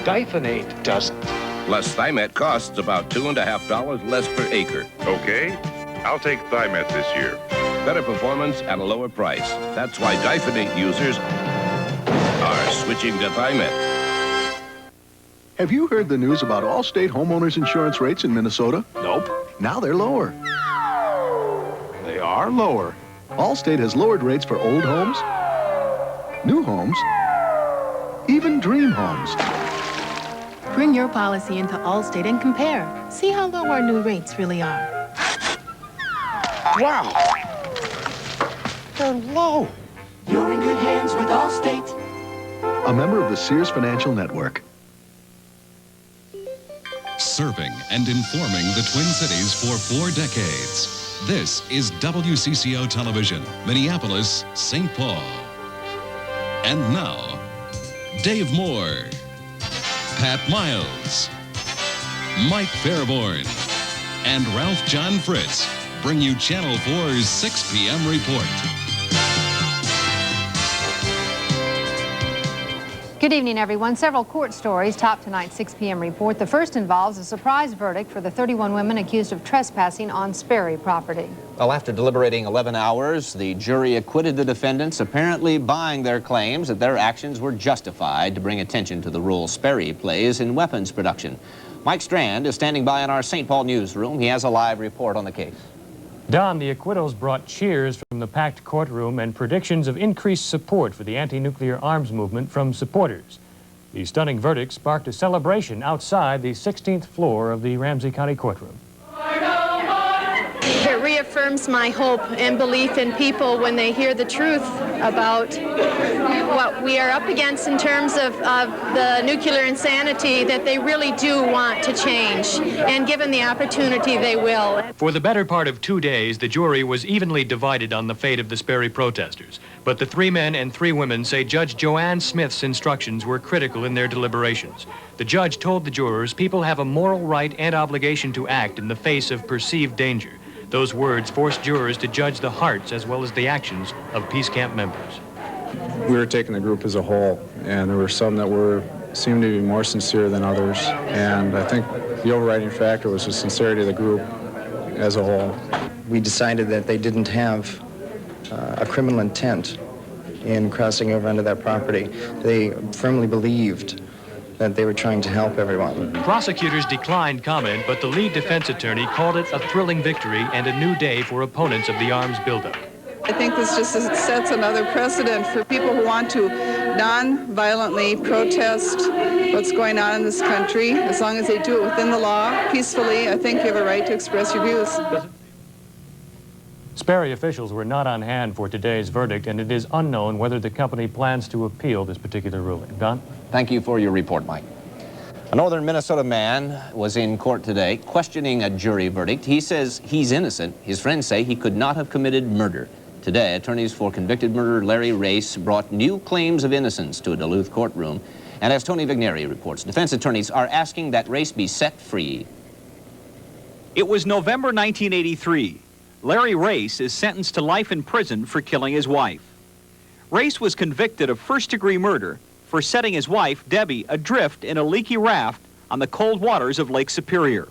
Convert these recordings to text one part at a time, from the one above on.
Diphenate doesn't. Plus, Thimet costs about $2.50 less per acre. Okay, I'll take Thimet this year. Better performance at a lower price. That's why Diphenate users are switching to Thimet. Have you heard the news about Allstate homeowners insurance rates in Minnesota? Nope. Now they're lower. They are lower. Allstate has lowered rates for old homes, new homes, even dream homes. Bring your policy into Allstate and compare. See how low our new rates really are. Wow. They're low. You're in good hands with Allstate. A member of the Sears Financial Network. Serving and informing the Twin Cities for 4 decades. This is WCCO Television, Minneapolis, St. Paul. And now, Dave Moore, Pat Miles, Mike Fairborn, and Ralph John Fritz bring you Channel 4's 6 p.m. report. Good evening, everyone. Several court stories top tonight's 6 p.m. report. The first involves a surprise verdict for the 31 women accused of trespassing on Sperry property. Well, after deliberating 11 hours, the jury acquitted the defendants, apparently buying their claims that their actions were justified to bring attention to the role Sperry plays in weapons production. Mike Strand is standing by in our St. Paul newsroom. He has a live report on the case. Don, the acquittals brought cheers from the packed courtroom and predictions of increased support for the anti-nuclear arms movement from supporters. The stunning verdict sparked a celebration outside the 16th floor of the Ramsey County courtroom. It reaffirms my hope and belief in people when they hear the truth about what we are up against in terms of the nuclear insanity, that they really do want to change. And given the opportunity, they will. For the better part of 2 days, the jury was evenly divided on the fate of the Sperry protesters. But the 3 men and 3 women say Judge Joanne Smith's instructions were critical in their deliberations. The judge told the jurors people have a moral right and obligation to act in the face of perceived danger. Those words forced jurors to judge the hearts as well as the actions of peace camp members. We were taking the group as a whole, and there were some that seemed to be more sincere than others. And I think the overriding factor was the sincerity of the group as a whole. We decided that they didn't have a criminal intent in crossing over onto that property. They firmly believed that they were trying to help everyone. Prosecutors declined comment, but the lead defense attorney called it a thrilling victory and a new day for opponents of the arms buildup. I think this just sets another precedent for people who want to non-violently protest what's going on in this country. As long as they do it within the law, peacefully, I think you have a right to express your views. Sperry officials were not on hand for today's verdict, and it is unknown whether the company plans to appeal this particular ruling. Don? Thank you for your report, Mike. A northern Minnesota man was in court today questioning a jury verdict. He says he's innocent. His friends say he could not have committed murder. Today, attorneys for convicted murderer Larry Race brought new claims of innocence to a Duluth courtroom. And as Tony Vigneri reports, defense attorneys are asking that Race be set free. It was November 1983. Larry Race is sentenced to life in prison for killing his wife. Race was convicted of first-degree murder for setting his wife, Debbie, adrift in a leaky raft on the cold waters of Lake Superior.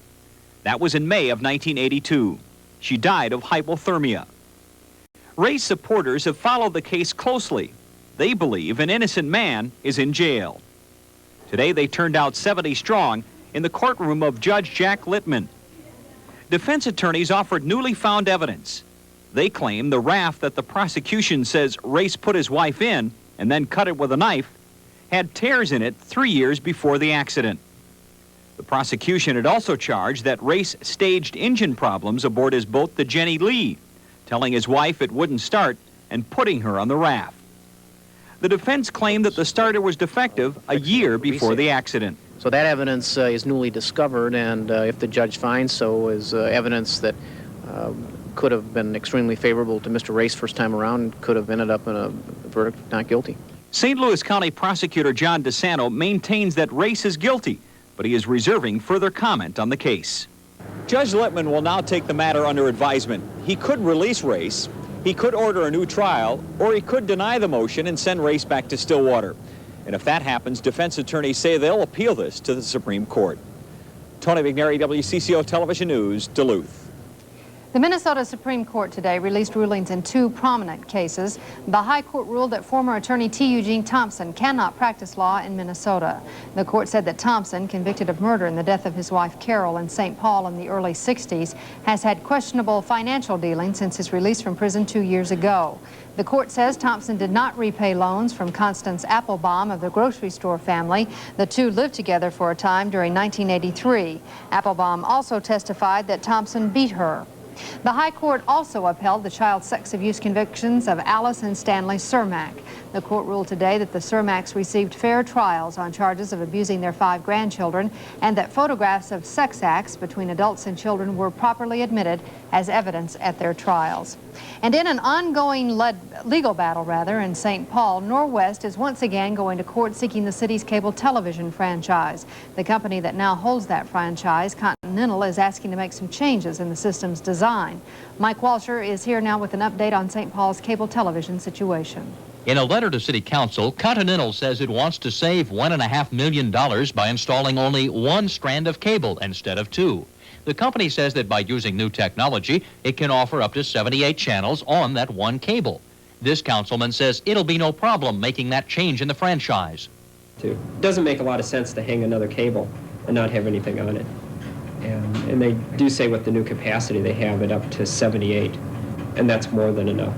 That was in May of 1982. She died of hypothermia. Race supporters have followed the case closely. They believe an innocent man is in jail. Today they turned out 70 strong in the courtroom of Judge Jack Littman. Defense attorneys offered newly found evidence. They claim the raft that the prosecution says Race put his wife in and then cut it with a knife had tears in it 3 years before the accident. The prosecution had also charged that Race staged engine problems aboard his boat, the Jenny Lee, telling his wife it wouldn't start and putting her on the raft. The defense claimed that the starter was defective a year before the accident. So that evidence is newly discovered, and if the judge finds so, is evidence that could have been extremely favorable to Mr. Race first time around, could have ended up in a verdict not guilty. St. Louis County Prosecutor John DeSanto maintains that Race is guilty, but he is reserving further comment on the case. Judge Littman will now take the matter under advisement. He could release Race, he could order a new trial, or he could deny the motion and send Race back to Stillwater. And if that happens, defense attorneys say they'll appeal this to the Supreme Court. Tony McNary, WCCO Television News, Duluth. The Minnesota Supreme Court today released rulings in two prominent cases. The High Court ruled that former attorney T. Eugene Thompson cannot practice law in Minnesota. The court said that Thompson, convicted of murder in the death of his wife Carol in St. Paul in the early 60s, has had questionable financial dealings since his release from prison 2 years ago. The court says Thompson did not repay loans from Constance Applebaum of the grocery store family. The two lived together for a time during 1983. Applebaum also testified that Thompson beat her. The High Court also upheld the child sex abuse convictions of Alice and Stanley Cermak. The court ruled today that the Cermaks received fair trials on charges of abusing their 5 grandchildren and that photographs of sex acts between adults and children were properly admitted as evidence at their trials. And in an ongoing legal battle in St. Paul, Norwest is once again going to court seeking the city's cable television franchise. The company that now holds that franchise, Continental, is asking to make some changes in the system's design. Mike Walsher is here now with an update on St. Paul's cable television situation. In a letter to City Council, Continental says it wants to save $1.5 million by installing only 1 strand of cable instead of 2. The company says that by using new technology, it can offer up to 78 channels on that 1 cable. This councilman says it'll be no problem making that change in the franchise. It doesn't make a lot of sense to hang another cable and not have anything on it. And they do say with the new capacity, they have it up to 78, and that's more than enough.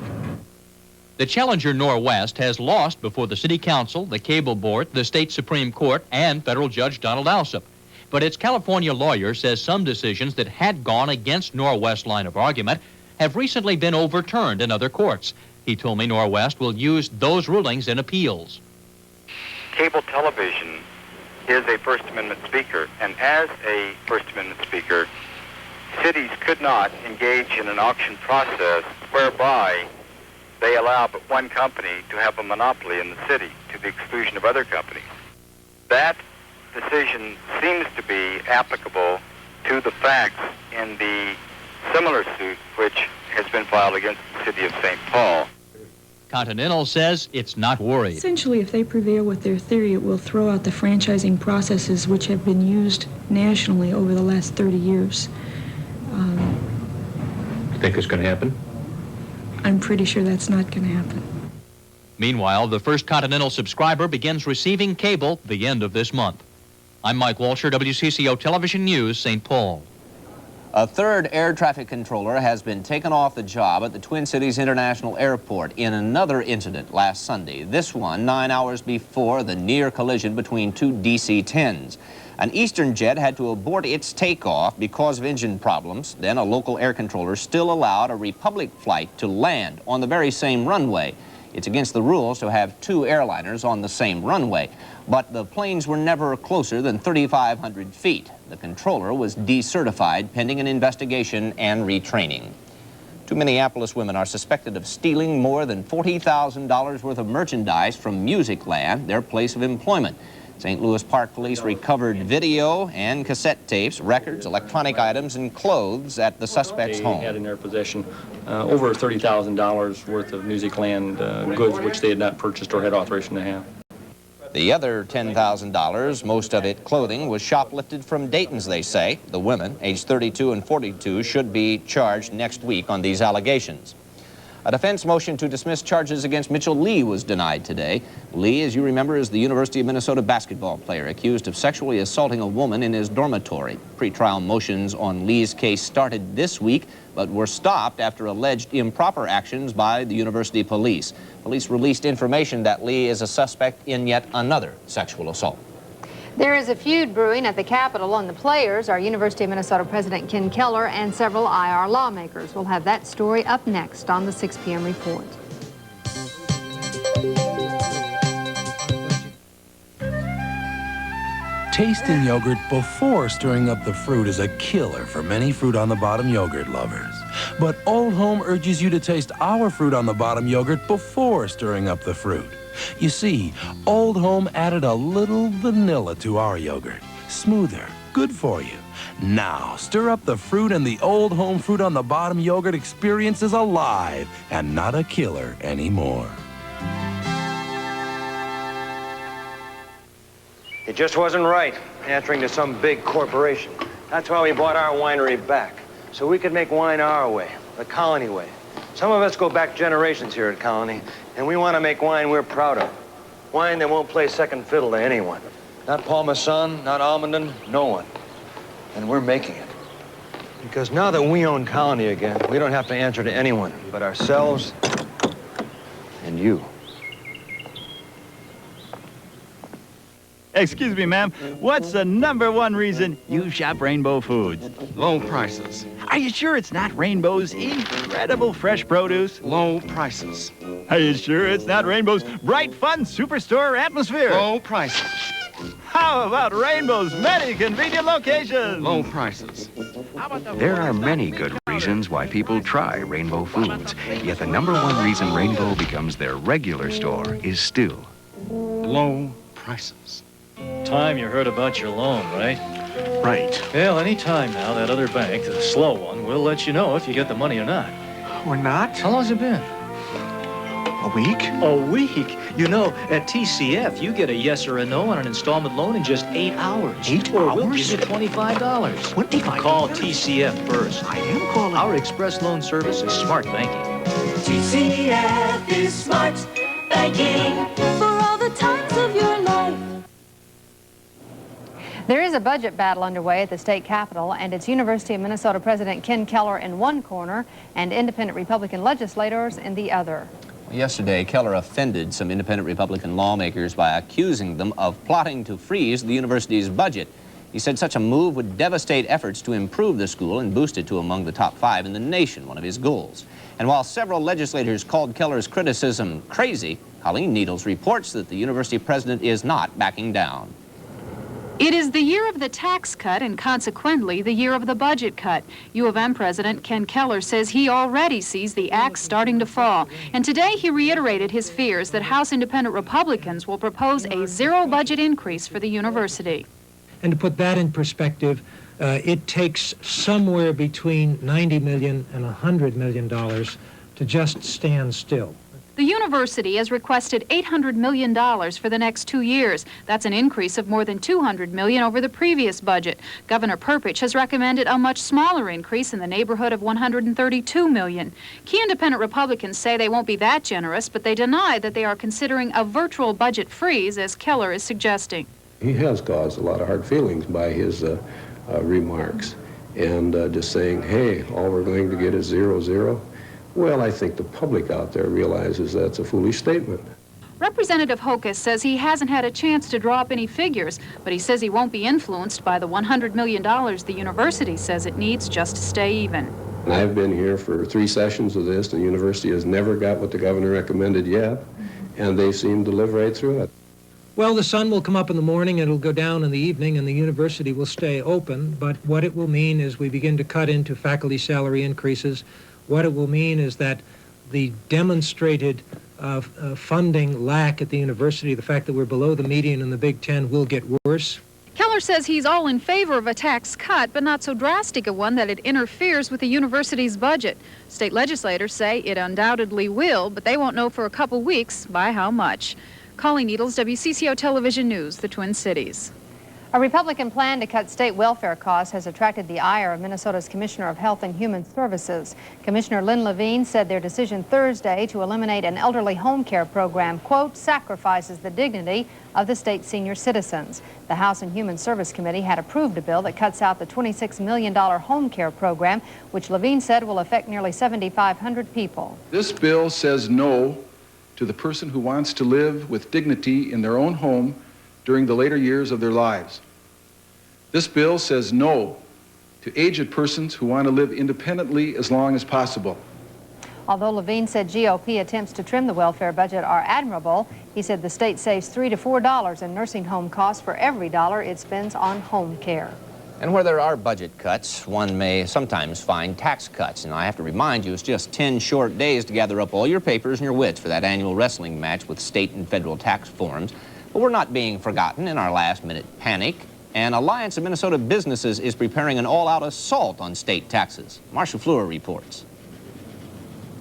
The challenger Norwest has lost before the City Council, the Cable Board, the State Supreme Court, and Federal Judge Donald Alsop. But its California lawyer says some decisions that had gone against Norwest's line of argument have recently been overturned in other courts. He told me Norwest will use those rulings in appeals. Cable television is a First Amendment speaker, and as a First Amendment speaker, cities could not engage in an auction process whereby they allow but one company to have a monopoly in the city to the exclusion of other companies. That decision seems to be applicable to the facts in the similar suit which has been filed against the city of St. Paul. Continental says it's not worried. Essentially, if they prevail with their theory, it will throw out the franchising processes which have been used nationally over the last 30 years. You think it's going to happen? I'm pretty sure that's not going to happen. Meanwhile, the first Continental subscriber begins receiving cable the end of this month. I'm Mike Walsher, WCCO Television News, St. Paul. A third air traffic controller has been taken off the job at the Twin Cities International Airport in another incident last Sunday. This one 9 hours before the near collision between 2 DC-10s. An Eastern jet had to abort its takeoff because of engine problems. Then a local air controller still allowed a Republic flight to land on the very same runway. It's against the rules to have 2 airliners on the same runway. But the planes were never closer than 3,500 feet. The controller was decertified pending an investigation and retraining. 2 Minneapolis women are suspected of stealing more than $40,000 worth of merchandise from Musicland, their place of employment. St. Louis Park Police recovered video and cassette tapes, records, electronic items, and clothes at the suspect's home. They had in their possession over $30,000 worth of Musicland goods which they had not purchased or had authorization to have. The other $10,000, most of it clothing, was shoplifted from Dayton's, they say. The women, aged 32 and 42, should be charged next week on these allegations. A defense motion to dismiss charges against Mitchell Lee was denied today. Lee, as you remember, is the University of Minnesota basketball player accused of sexually assaulting a woman in his dormitory. Pretrial motions on Lee's case started this week, but were stopped after alleged improper actions by the university police. Police released information that Lee is a suspect in yet another sexual assault. There is a feud brewing at the Capitol, and the players are University of Minnesota President Ken Keller and several IR lawmakers. We'll have that story up next on the 6 p.m. report. Tasting yogurt before stirring up the fruit is a killer for many fruit-on-the-bottom yogurt lovers. But Old Home urges you to taste our fruit-on-the-bottom yogurt before stirring up the fruit. You see, Old Home added a little vanilla to our yogurt. Smoother, good for you. Now, stir up the fruit and the Old Home fruit-on-the-bottom yogurt experience is alive and not a killer anymore. Sperry Protesters just wasn't right, answering to some big corporation. That's why we bought our winery back, so we could make wine our way, the Colony way. Some of us go back generations here at Colony, and we want to make wine we're proud of. Wine that won't play second fiddle to anyone. Not Paul Masson, not Almondon, no one. And we're making it. Because now that we own Colony again, we don't have to answer to anyone but ourselves and you. Excuse me, ma'am. What's the #1 reason you shop Rainbow Foods? Low prices. Are you sure it's not Rainbow's incredible fresh produce? Low prices. Are you sure it's not Rainbow's bright, fun superstore atmosphere? Low prices. How about Rainbow's many convenient locations? Low prices. There are many good reasons why people try Rainbow Foods, yet the #1 reason Rainbow becomes their regular store is still low prices. Time you heard about your loan, right? Right. Well, any time now, that other bank, the slow one, will let you know if you get the money or not. Or not? How long's it been? A week? A week? You know, at TCF, you get a yes or a no on an installment loan in just 8 hours. 8 or hours? We'll give you $25. $25? Call TCF first. I am calling. Our express loan service is smart banking. TCF is smart banking for all the times of your life. There is a budget battle underway at the state capitol, and it's University of Minnesota President Ken Keller in one corner and independent Republican legislators in the other. Yesterday, Keller offended some independent Republican lawmakers by accusing them of plotting to freeze the university's budget. He said such a move would devastate efforts to improve the school and boost it to among the top 5 in the nation, one of his goals. And while several legislators called Keller's criticism crazy, Colleen Needles reports that the university president is not backing down. It is the year of the tax cut and consequently the year of the budget cut. U of M President Ken Keller says he already sees the axe starting to fall. And today he reiterated his fears that House Independent Republicans will propose a zero budget increase for the university. And to put that in perspective, it takes somewhere between $90 million and $100 million to just stand still. The university has requested $800 million for the next 2 years. That's an increase of more than $200 million over the previous budget. Governor Perpich has recommended a much smaller increase in the neighborhood of $132 million. Key independent Republicans say they won't be that generous, but they deny that they are considering a virtual budget freeze, as Keller is suggesting. He has caused a lot of hard feelings by his remarks and just saying, hey, all we're going to get is 0-0. Well, I think the public out there realizes that's a foolish statement. Representative Hokus says he hasn't had a chance to draw up any figures, but he says he won't be influenced by the $100 million the university says it needs just to stay even. And I've been here for 3 sessions of this. The university has never got what the governor recommended yet, and they seem to live right through it. Well, the sun will come up in the morning, it'll go down in the evening, and the university will stay open, but what it will mean is we begin to cut into faculty salary increases. What it will mean is that the demonstrated funding lack at the university, the fact that we're below the median in the Big Ten, will get worse. Keller says he's all in favor of a tax cut, but not so drastic a one that it interferes with the university's budget. State legislators say it undoubtedly will, but they won't know for a couple weeks by how much. Colleen Needles, WCCO Television News, the Twin Cities. A Republican plan to cut state welfare costs has attracted the ire of Minnesota's Commissioner of Health and Human Services. Commissioner Lynn Levine said their decision Thursday to eliminate an elderly home care program, quote, sacrifices the dignity of the state's senior citizens. The House and Human Service Committee had approved a bill that cuts out the $26 million home care program, which Levine said will affect nearly 7,500 people. This bill says no to the person who wants to live with dignity in their own home during the later years of their lives. This bill says no to aged persons who want to live independently as long as possible. Although Levine said GOP attempts to trim the welfare budget are admirable, he said the state saves $3 to $4 in nursing home costs for every dollar it spends on home care. And where there are budget cuts, one may sometimes find tax cuts. And I have to remind you, it's just 10 short days to gather up all your papers and your wits for that annual wrestling match with state and federal tax forms. But we're not being forgotten in our last-minute panic. And Alliance of Minnesota Businesses is preparing an all-out assault on state taxes. Marcia Fleur reports.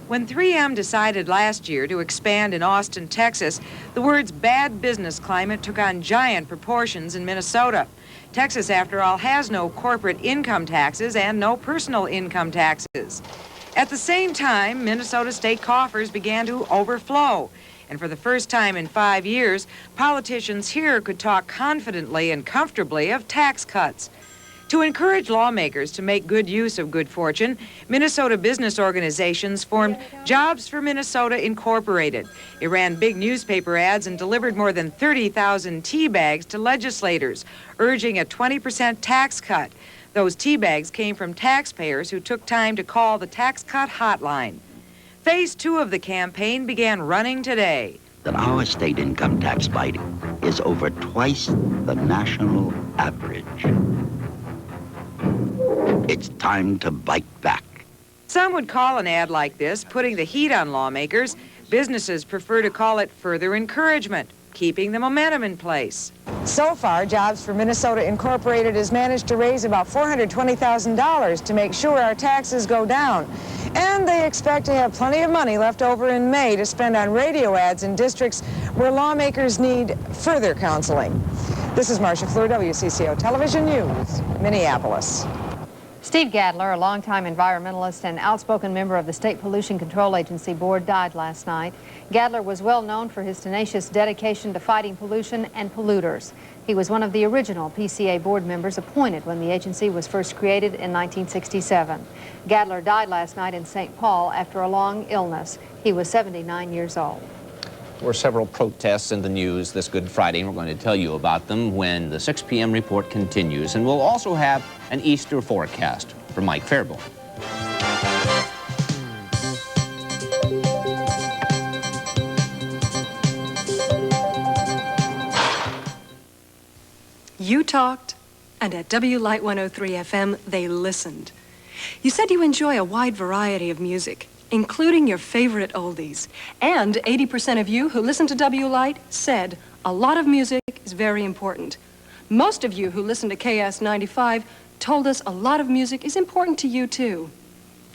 When 3M decided last year to expand in Austin, Texas, the words bad business climate took on giant proportions in Minnesota. Texas, after all, has no corporate income taxes and no personal income taxes. At the same time, Minnesota state coffers began to overflow. And for the first time in 5 years, politicians here could talk confidently and comfortably of tax cuts. To encourage lawmakers to make good use of good fortune, Minnesota business organizations formed Jobs for Minnesota Incorporated. It ran big newspaper ads and delivered more than 30,000 tea bags to legislators, urging a 20% tax cut. Those tea bags came from taxpayers who took time to call the tax cut hotline. Phase 2 of the campaign began running today. That our state income tax bite is over twice the national average. It's time to bite back. Some would call an ad like this putting the heat on lawmakers. Businesses prefer to call it further encouragement, keeping the momentum in place. So far, Jobs for Minnesota Incorporated has managed to raise about $420,000 to make sure our taxes go down. And they expect to have plenty of money left over in May to spend on radio ads in districts where lawmakers need further counseling. This is Marcia Fleur, WCCO Television News, Minneapolis. Steve Gadler, a longtime environmentalist and outspoken member of the State Pollution Control Agency Board, died last night. Gadler was well known for his tenacious dedication to fighting pollution and polluters. He was one of the original PCA board members appointed when the agency was first created in 1967. Gadler died last night in St. Paul after a long illness. He was 79 years old. There were several protests in the news this Good Friday, and we're going to tell you about them when the 6 p.m. report continues. And we'll also have an Easter forecast from Mike Fairborn. You talked, and at W Light 103 FM, they listened. You said you enjoy a wide variety of music, including your favorite oldies. And 80% of you who listen to W Light said a lot of music is very important. Most of you who listen to KS 95 told us a lot of music is important to you, too.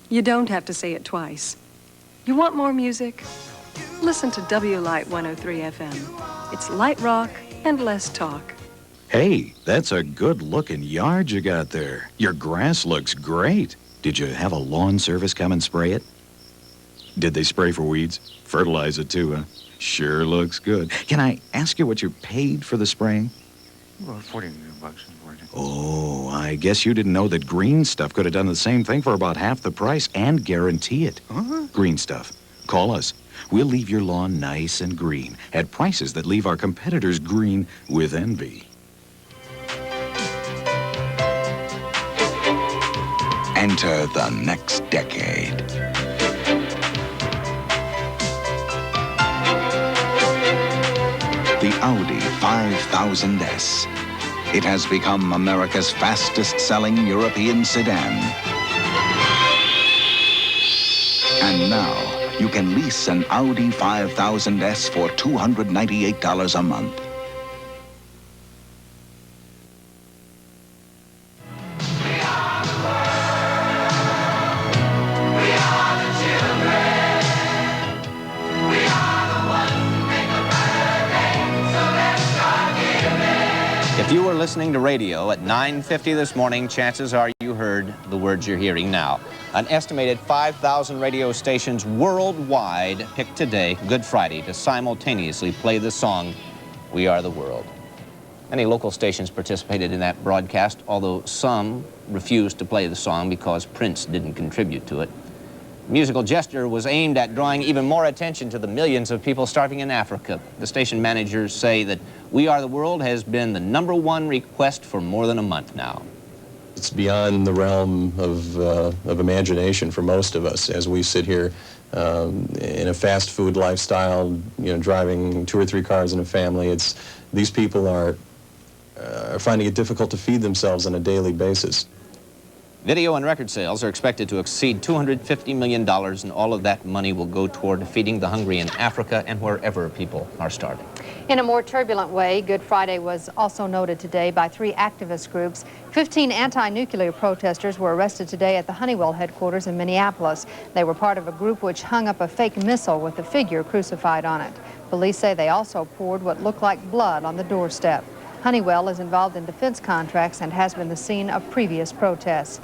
You don't have to say it twice. You want more music? Listen to W Light 103 FM. It's light rock and less talk. Hey, that's a good-looking yard you got there. Your grass looks great. Did you have a lawn service come and spray it? Did they spray for weeds? Fertilize it too, huh? Sure looks good. Can I ask you what you paid for the spraying? Well, $40. Oh, I guess you didn't know that Green Stuff could have done the same thing for about half the price and guarantee it. Huh? Green Stuff. Call us. We'll leave your lawn nice and green at prices that leave our competitors green with envy. Enter the next decade. The Audi 5000S. It has become America's fastest-selling European sedan. And now, you can lease an Audi 5000S for $298 a month. If you were listening to radio at 9:50 this morning, chances are you heard the words you're hearing now. An estimated 5,000 radio stations worldwide picked today, Good Friday, to simultaneously play the song, We Are the World. Many local stations participated in that broadcast, although some refused to play the song because Prince didn't contribute to it. The musical gesture was aimed at drawing even more attention to the millions of people starving in Africa. The station managers say that We Are the World has been the #1 request for more than a month now. It's beyond the realm of imagination for most of us as we sit here in a fast food lifestyle, driving 2 or 3 cars in a family. These people are finding it difficult to feed themselves on a daily basis. Video and record sales are expected to exceed $250 million, and all of that money will go toward feeding the hungry in Africa and wherever people are starving. In a more turbulent way, Good Friday was also noted today by 3 activist groups. 15 anti-nuclear protesters were arrested today at the Honeywell headquarters in Minneapolis. They were part of a group which hung up a fake missile with a figure crucified on it. Police say they also poured what looked like blood on the doorstep. Honeywell is involved in defense contracts and has been the scene of previous protests.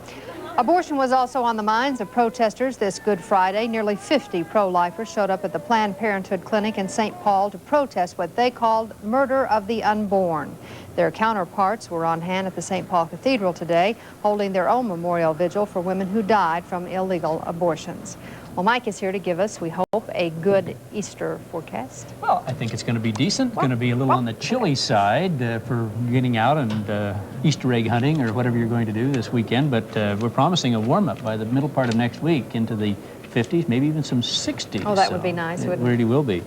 Abortion was also on the minds of protesters this Good Friday. Nearly 50 pro-lifers showed up at the Planned Parenthood Clinic in St. Paul to protest what they called murder of the unborn. Their counterparts were on hand at the St. Paul Cathedral today, holding their own memorial vigil for women who died from illegal abortions. Well, Mike is here to give us, we hope, a good Easter forecast. Well, I think it's going to be decent. Going to be a little on the chilly side for getting out and Easter egg hunting or whatever you're going to do this weekend. But we're promising a warm-up by the middle part of next week into the 50s, maybe even some 60s. Oh, that would be nice, wouldn't it? It really will be.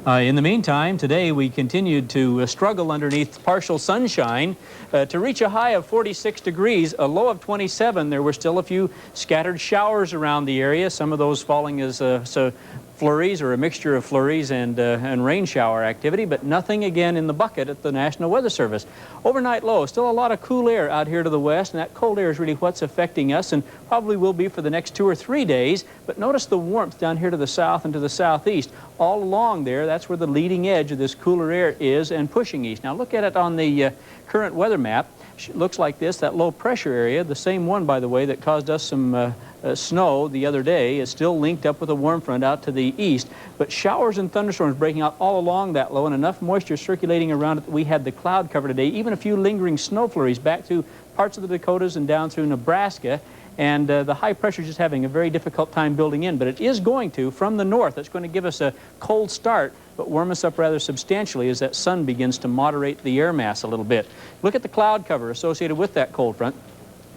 In the meantime, today we continued to struggle underneath partial sunshine to reach a high of 46 degrees, a low of 27. There were still a few scattered showers around the area, some of those falling as flurries or a mixture of flurries and rain shower activity, but nothing again in the bucket at the National Weather Service. Overnight low, still a lot of cool air out here to the west, and that cold air is really what's affecting us and probably will be for the next 2 or 3 days. But notice the warmth down here to the south and to the southeast. All along there, that's where the leading edge of this cooler air is and pushing east. Now look at it on the current weather map. It looks like this, that low pressure area, the same one, by the way, that caused us some snow the other day, is still linked up with a warm front out to the east. But showers and thunderstorms breaking out all along that low and enough moisture circulating around it that we had the cloud cover today, even a few lingering snow flurries back through parts of the Dakotas and down through Nebraska. And the high pressure is just having a very difficult time building in. But it is going to, from the north, it's going to give us a cold start, but warm us up rather substantially as that sun begins to moderate the air mass a little bit. Look at the cloud cover associated with that cold front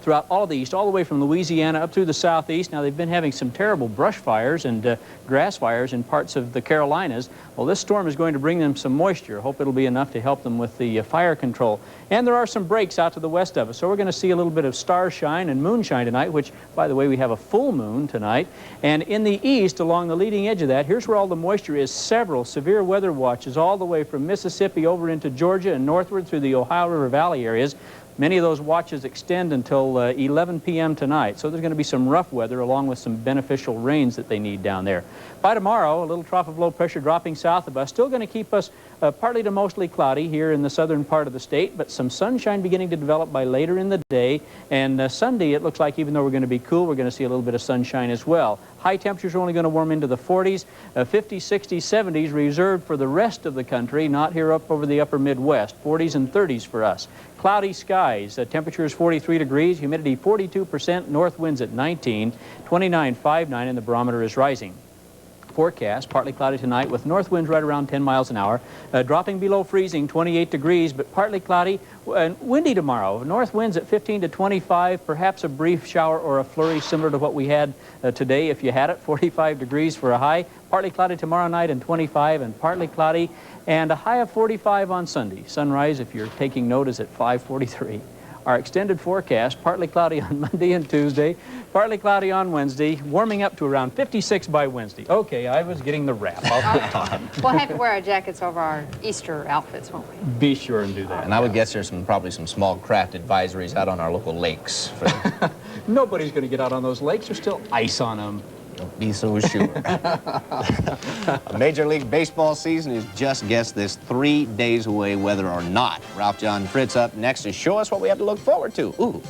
throughout all of the east, all the way from Louisiana up through the southeast. Now, they've been having some terrible brush fires and grass fires in parts of the Carolinas. Well, this storm is going to bring them some moisture. Hope it'll be enough to help them with the fire control. And there are some breaks out to the west of us, so we're going to see a little bit of starshine and moonshine tonight, which, by the way, we have a full moon tonight. And in the east, along the leading edge of that, here's where all the moisture is. Several severe weather watches all the way from Mississippi over into Georgia and northward through the Ohio River Valley areas. Many of those watches extend until 11 p.m. tonight, so there's going to be some rough weather along with some beneficial rains that they need down there. By tomorrow, a little trough of low pressure dropping south of us, still going to keep us partly to mostly cloudy here in the southern part of the state, but some sunshine beginning to develop by later in the day. And Sunday, it looks like even though we're going to be cool, we're going to see a little bit of sunshine as well. High temperatures are only going to warm into the 40s, 50s, 60s, 70s reserved for the rest of the country, not here up over the upper Midwest. 40s and 30s for us. Cloudy skies, temperature is 43 degrees, humidity 42%, north winds at 19, 29.59, and the barometer is rising. Forecast, partly cloudy tonight with north winds right around 10 miles an hour, dropping below freezing, 28 degrees, but partly cloudy and windy tomorrow. North winds at 15 to 25, perhaps a brief shower or a flurry similar to what we had today if you had it, 45 degrees for a high. Partly cloudy tomorrow night and 25, and partly cloudy and a high of 45 on Sunday. Sunrise, if you're taking note, is at 5:43. Our extended forecast, partly cloudy on Monday and Tuesday, partly cloudy on Wednesday, warming up to around 56 by Wednesday. Okay, I was getting the wrap. I'll quit talking. We'll have to wear our jackets over our Easter outfits, won't we? Be sure and do that. And I would guess there's probably some small craft advisories out on our local lakes. Nobody's going to get out on those lakes. There's still ice on them. Don't be so sure. Major League Baseball season is just guess this 3 days away, whether or not. Ralph John Fritz up next to show us what we have to look forward to. Ooh.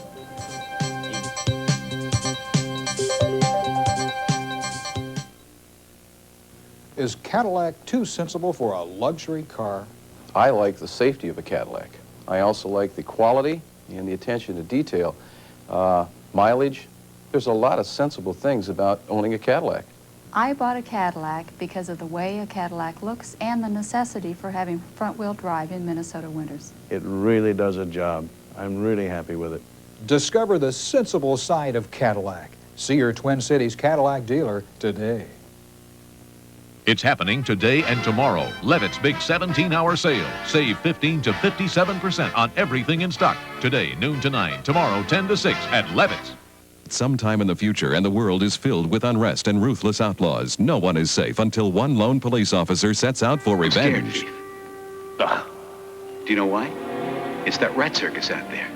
Is Cadillac too sensible for a luxury car? I like the safety of a Cadillac. I also like the quality and the attention to detail. Mileage. There's a lot of sensible things about owning a Cadillac. I bought a Cadillac because of the way a Cadillac looks and the necessity for having front-wheel drive in Minnesota winters. It really does a job. I'm really happy with it. Discover the sensible side of Cadillac. See your Twin Cities Cadillac dealer today. It's happening today and tomorrow. Levitt's big 17-hour sale. Save 15 to 57% on everything in stock. Today, noon to 9. Tomorrow, 10 to 6 at Levitt's. Sometime in the future, and the world is filled with unrest and ruthless outlaws. No one is safe until one lone police officer sets out for revenge. Ugh. Do you know why? It's that rat circus out there.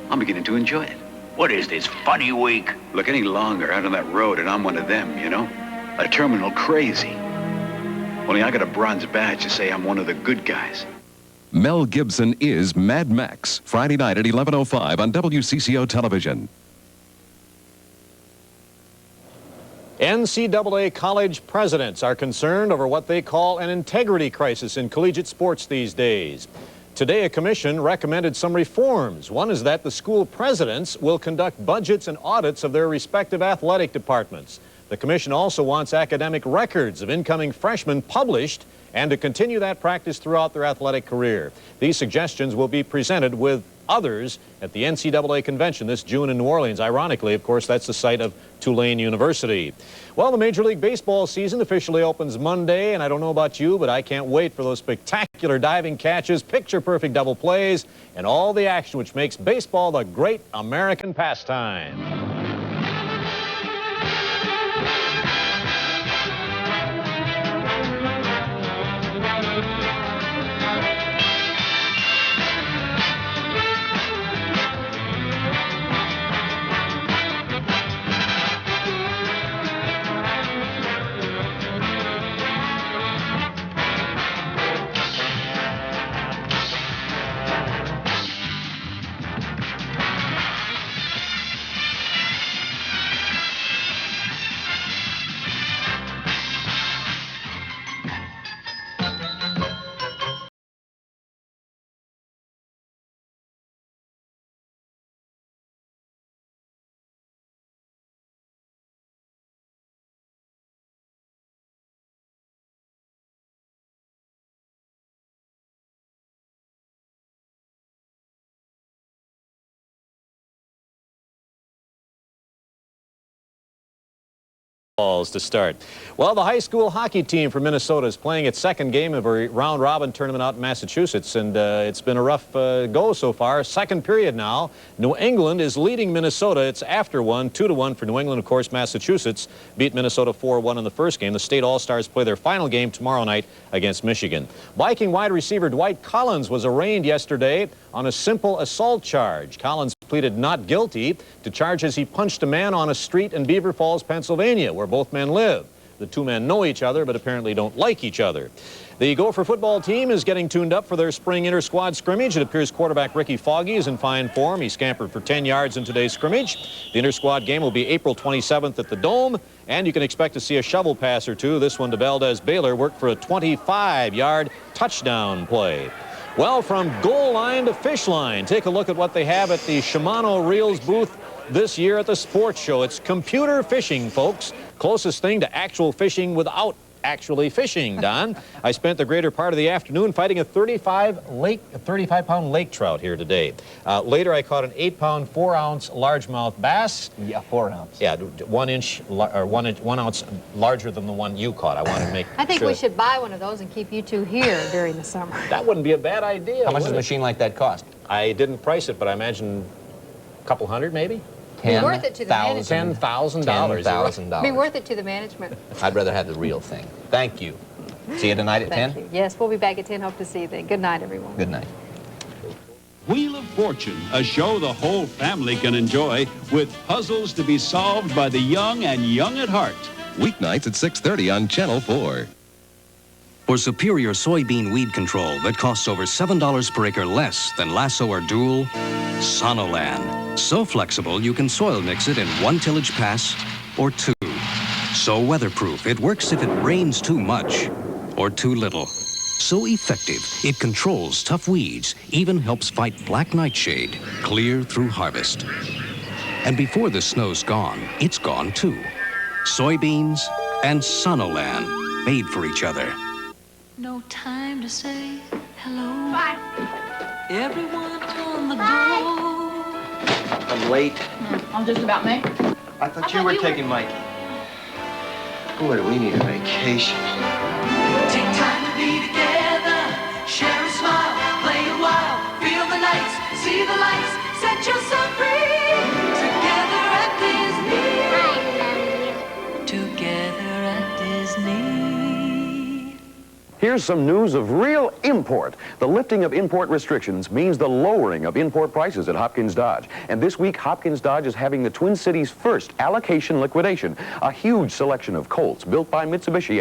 I'm beginning to enjoy it. What is this, funny week? Look any longer out on that road and I'm one of them, you know? A terminal crazy. Only I got a bronze badge to say I'm one of the good guys. Mel Gibson is Mad Max, Friday night at 11:05 on WCCO television. NCAA college presidents are concerned over what they call an integrity crisis in collegiate sports these days. Today, a commission recommended some reforms. One is that the school presidents will conduct budgets and audits of their respective athletic departments. The commission also wants academic records of incoming freshmen published and to continue that practice throughout their athletic career. These suggestions will be presented with others at the NCAA convention this June in New Orleans. Ironically, of course, that's the site of Tulane University. Well, the Major League Baseball season officially opens Monday, and I don't know about you, but I can't wait for those spectacular diving catches, picture-perfect double plays, and all the action which makes baseball the great American pastime. To start. Well, the high school hockey team for Minnesota is playing its second game of a round-robin tournament out in Massachusetts, and it's been a rough go so far. Second period now. New England is leading Minnesota. It's after one, 2-1 for New England. Of course, Massachusetts beat Minnesota 4-1 in the first game. The State All-Stars play their final game tomorrow night against Michigan. Viking wide receiver Dwight Collins was arraigned yesterday on a simple assault charge. Collins pleaded not guilty to charges he punched a man on a street in Beaver Falls, Pennsylvania, where both men live. The two men know each other, but apparently don't like each other. The Gopher football team is getting tuned up for their spring inter-squad scrimmage. It appears quarterback Ricky Foggy is in fine form. He scampered for 10 yards in today's scrimmage. The inter-squad game will be April 27th at the Dome, and you can expect to see a shovel pass or two. This one to Valdez Baylor worked for a 25-yard touchdown play. Well, from goal line to fish line, take a look at what they have at the Shimano Reels booth this year at the sports show. It's computer fishing, folks. Closest thing to actual fishing without actually fishing, Don. I spent the greater part of the afternoon fighting a 35-pound lake trout here today. Later, I caught an 8-pound, 4-ounce largemouth bass. Yeah, 4 ounce. Yeah, 1 ounce larger than the one you caught. I wanted to make I think sure we should buy one of those and keep you two here during the summer. That wouldn't be a bad idea. How much does a machine like that cost? I didn't price it, but I imagine a couple hundred, maybe. Be worth it to the management. $10,000. $10,000. Be worth it to the management. I'd rather have the real thing. Thank you. See you tonight at 10? Thank you. Yes, we'll be back at 10. Hope to see you then. Good night, everyone. Good night. Wheel of Fortune, a show the whole family can enjoy with puzzles to be solved by the young and young at heart. Weeknights at 6:30 on Channel 4. For superior soybean weed control that costs over $7 per acre less than Lasso or Dual, Sonolan. So flexible you can soil mix it in 1 tillage pass or 2. So weatherproof it works if it rains too much or too little. So effective it controls tough weeds, even helps fight black nightshade clear through harvest. And before the snow's gone, it's gone too. Soybeans and Sonolan, made for each other. No time to say hello. Bye. Everyone on the go. I'm late. I'm just about me. I thought you were taking Mikey. Boy, do we need a vacation. Take time to be together. Share a smile. Play a while. Feel the nights. See the lights. Set yourself free. Together at Disney. Together at Disney. Here's some news of real import. The lifting of import restrictions means the lowering of import prices at Hopkins Dodge. And this week, Hopkins Dodge is having the Twin Cities' first allocation liquidation. A huge selection of Colts built by Mitsubishi